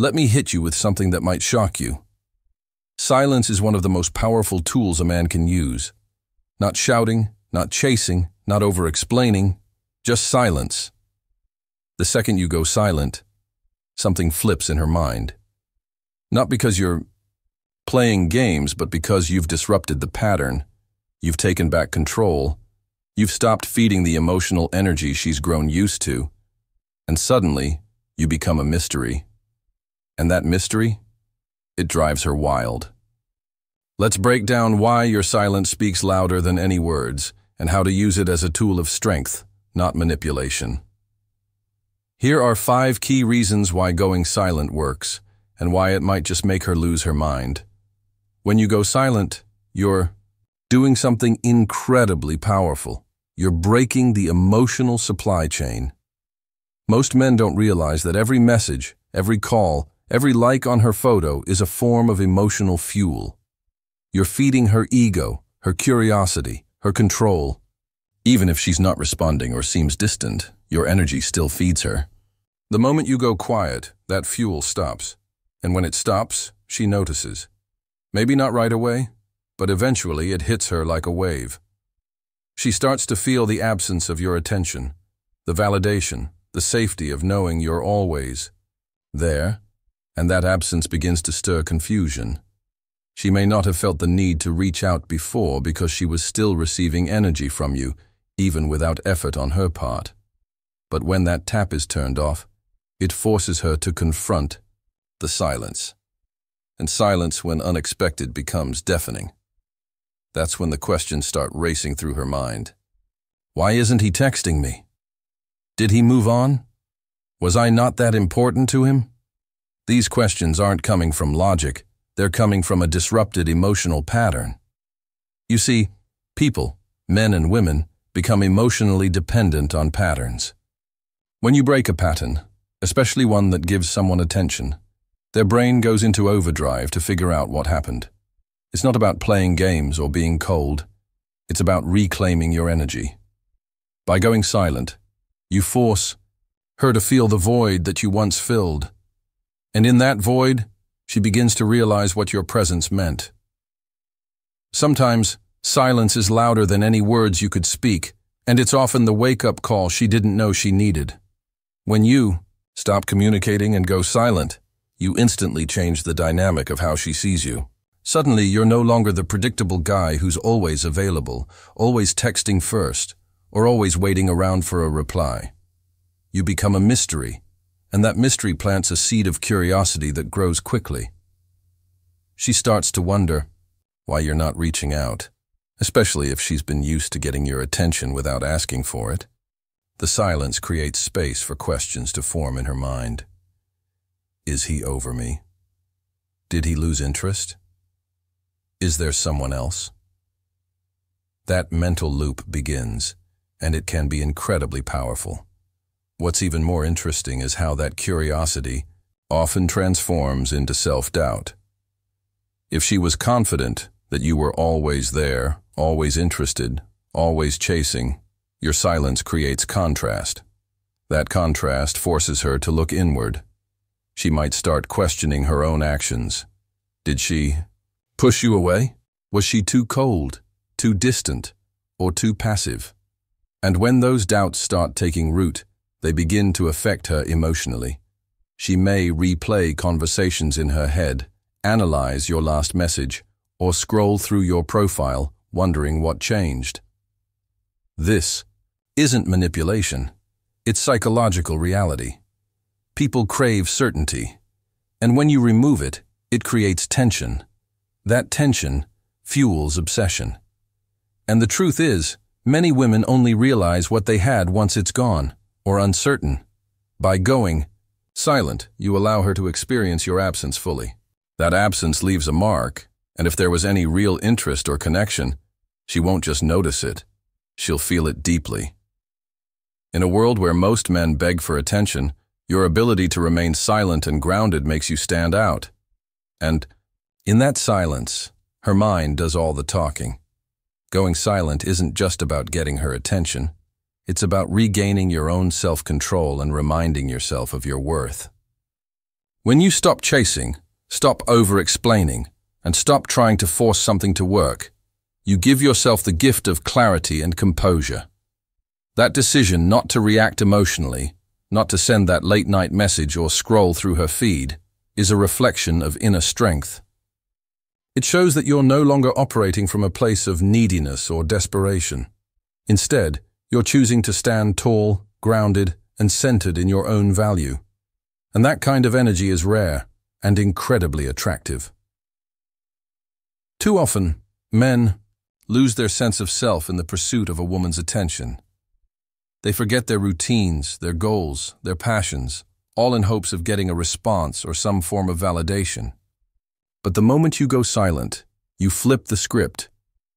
Let me hit you with something that might shock you. Silence is one of the most powerful tools a man can use. Not shouting, not chasing, not over-explaining, just silence. The second you go silent, something flips in her mind. Not because you're playing games, but because you've disrupted the pattern. You've taken back control. You've stopped feeding the emotional energy she's grown used to. And suddenly, you become a mystery. And that mystery? It drives her wild. Let's break down why your silence speaks louder than any words, and how to use it as a tool of strength, not manipulation. Here are 5 key reasons why going silent works, and why it might just make her lose her mind. When you go silent, you're doing something incredibly powerful. You're breaking the emotional supply chain. Most men don't realize that every message, every call, every like on her photo is a form of emotional fuel. You're feeding her ego, her curiosity, her control. Even if she's not responding or seems distant, your energy still feeds her. The moment you go quiet, that fuel stops. And when it stops, she notices. Maybe not right away, but eventually it hits her like a wave. She starts to feel the absence of your attention, the validation, the safety of knowing you're always there, and that absence begins to stir confusion. She may not have felt the need to reach out before because she was still receiving energy from you, even without effort on her part. But when that tap is turned off, it forces her to confront the silence. And silence, when unexpected, becomes deafening. That's when the questions start racing through her mind. Why isn't he texting me? Did he move on? Was I not that important to him? These questions aren't coming from logic. They're coming from a disrupted emotional pattern. You see, people, men and women, become emotionally dependent on patterns. When you break a pattern, especially one that gives someone attention, their brain goes into overdrive to figure out what happened. It's not about playing games or being cold. It's about reclaiming your energy. By going silent, you force her to feel the void that you once filled. And in that void, she begins to realize what your presence meant. Sometimes, silence is louder than any words you could speak, and it's often the wake-up call she didn't know she needed. When you stop communicating and go silent, you instantly change the dynamic of how she sees you. Suddenly, you're no longer the predictable guy who's always available, always texting first, or always waiting around for a reply. You become a mystery, and that mystery plants a seed of curiosity that grows quickly. She starts to wonder why you're not reaching out, especially if she's been used to getting your attention without asking for it. The silence creates space for questions to form in her mind. Is he over me? Did he lose interest? Is there someone else? That mental loop begins, and it can be incredibly powerful. What's even more interesting is how that curiosity often transforms into self-doubt. If she was confident that you were always there, always interested, always chasing, your silence creates contrast. That contrast forces her to look inward. She might start questioning her own actions. Did she push you away? Was she too cold, too distant, or too passive? And when those doubts start taking root, they begin to affect her emotionally. She may replay conversations in her head, analyze your last message, or scroll through your profile, wondering what changed. This isn't manipulation. It's psychological reality. People crave certainty, and when you remove it, it creates tension. That tension fuels obsession. And the truth is, many women only realize what they had once it's gone, or uncertain. By going silent, you allow her to experience your absence fully. That absence leaves a mark, and if there was any real interest or connection, she won't just notice it, she'll feel it deeply. In a world where most men beg for attention, your ability to remain silent and grounded makes you stand out. And in that silence, her mind does all the talking. Going silent isn't just about getting her attention. It's about regaining your own self-control and reminding yourself of your worth. When you stop chasing, stop over-explaining, and stop trying to force something to work, you give yourself the gift of clarity and composure. That decision not to react emotionally, not to send that late-night message or scroll through her feed, is a reflection of inner strength. It shows that you're no longer operating from a place of neediness or desperation. Instead, you're choosing to stand tall, grounded, and centered in your own value. And that kind of energy is rare and incredibly attractive. Too often, men lose their sense of self in the pursuit of a woman's attention. They forget their routines, their goals, their passions, all in hopes of getting a response or some form of validation. But the moment you go silent, you flip the script.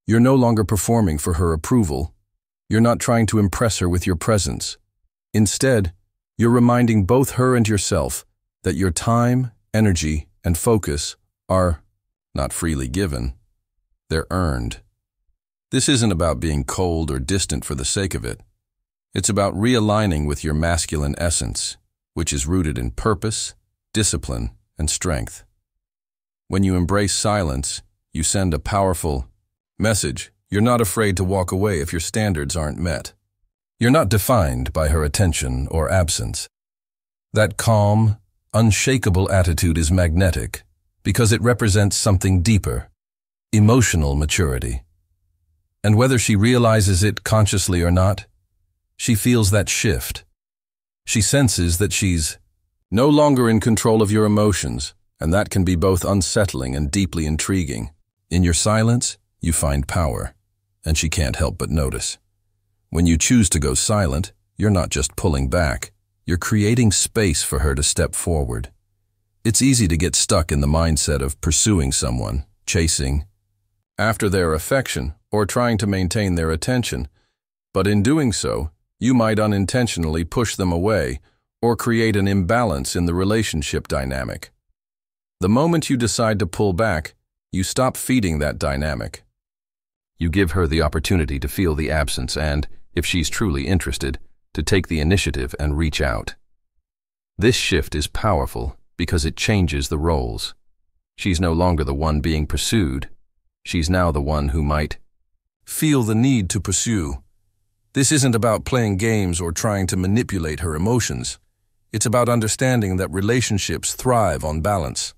You're no longer performing for her approval. You're not trying to impress her with your presence. Instead, you're reminding both her and yourself that your time, energy, and focus are not freely given. They're earned. This isn't about being cold or distant for the sake of it. It's about realigning with your masculine essence, which is rooted in purpose, discipline, and strength. When you embrace silence, you send a powerful message. You're not afraid to walk away if your standards aren't met. You're not defined by her attention or absence. That calm, unshakable attitude is magnetic because it represents something deeper, emotional maturity. And whether she realizes it consciously or not, she feels that shift. She senses that she's no longer in control of your emotions, and that can be both unsettling and deeply intriguing. In your silence, you find power, and she can't help but notice. When you choose to go silent, you're not just pulling back, you're creating space for her to step forward. It's easy to get stuck in the mindset of pursuing someone, chasing after their affection, or trying to maintain their attention, but in doing so, you might unintentionally push them away or create an imbalance in the relationship dynamic. The moment you decide to pull back, you stop feeding that dynamic. You give her the opportunity to feel the absence and, if she's truly interested, to take the initiative and reach out. This shift is powerful because it changes the roles. She's no longer the one being pursued. She's now the one who might feel the need to pursue. This isn't about playing games or trying to manipulate her emotions. It's about understanding that relationships thrive on balance.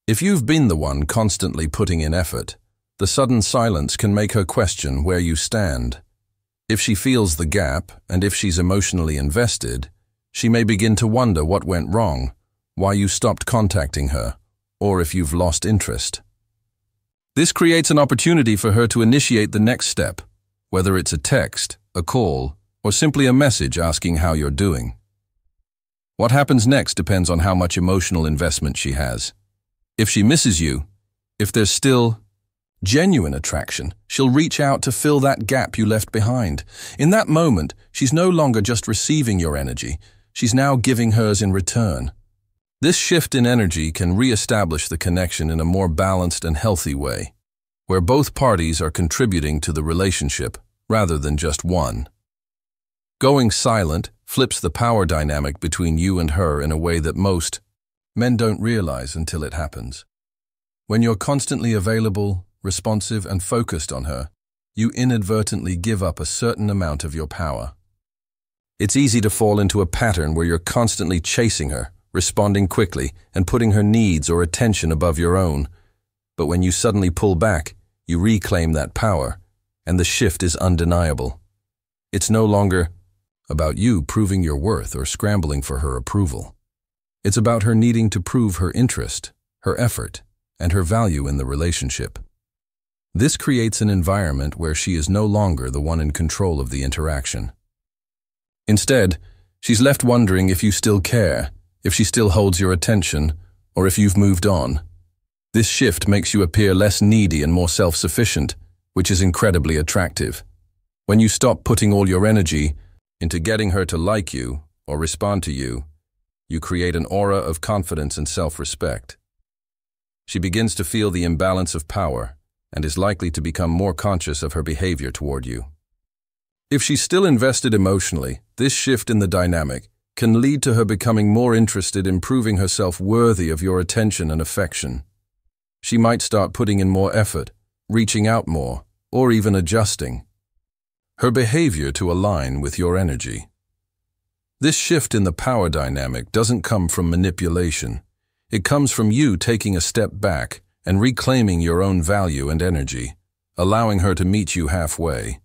If you've been the one constantly putting in effort, the sudden silence can make her question where you stand. If she feels the gap, and if she's emotionally invested, she may begin to wonder what went wrong, why you stopped contacting her, or if you've lost interest. This creates an opportunity for her to initiate the next step, whether it's a text, a call, or simply a message asking how you're doing. What happens next depends on how much emotional investment she has. If she misses you, if there's still genuine attraction, she'll reach out to fill that gap you left behind. In that moment, she's no longer just receiving your energy, she's now giving hers in return. This shift in energy can re-establish the connection in a more balanced and healthy way, where both parties are contributing to the relationship rather than just one. Going silent flips the power dynamic between you and her in a way that most men don't realize until it happens. When you're constantly available, responsive, and focused on her, you inadvertently give up a certain amount of your power. It's easy to fall into a pattern where you're constantly chasing her, responding quickly, and putting her needs or attention above your own. But when you suddenly pull back, you reclaim that power, and the shift is undeniable. It's no longer about you proving your worth or scrambling for her approval. It's about her needing to prove her interest, her effort, and her value in the relationship. This creates an environment where she is no longer the one in control of the interaction. Instead, she's left wondering if you still care, if she still holds your attention, or if you've moved on. This shift makes you appear less needy and more self-sufficient, which is incredibly attractive. When you stop putting all your energy into getting her to like you or respond to you, you create an aura of confidence and self-respect. She begins to feel the imbalance of power and is likely to become more conscious of her behavior toward you. If she's still invested emotionally, this shift in the dynamic can lead to her becoming more interested in proving herself worthy of your attention and affection. She might start putting in more effort, reaching out more, or even adjusting her behavior to align with your energy. This shift in the power dynamic doesn't come from manipulation. It comes from you taking a step back and reclaiming your own value and energy, allowing her to meet you halfway.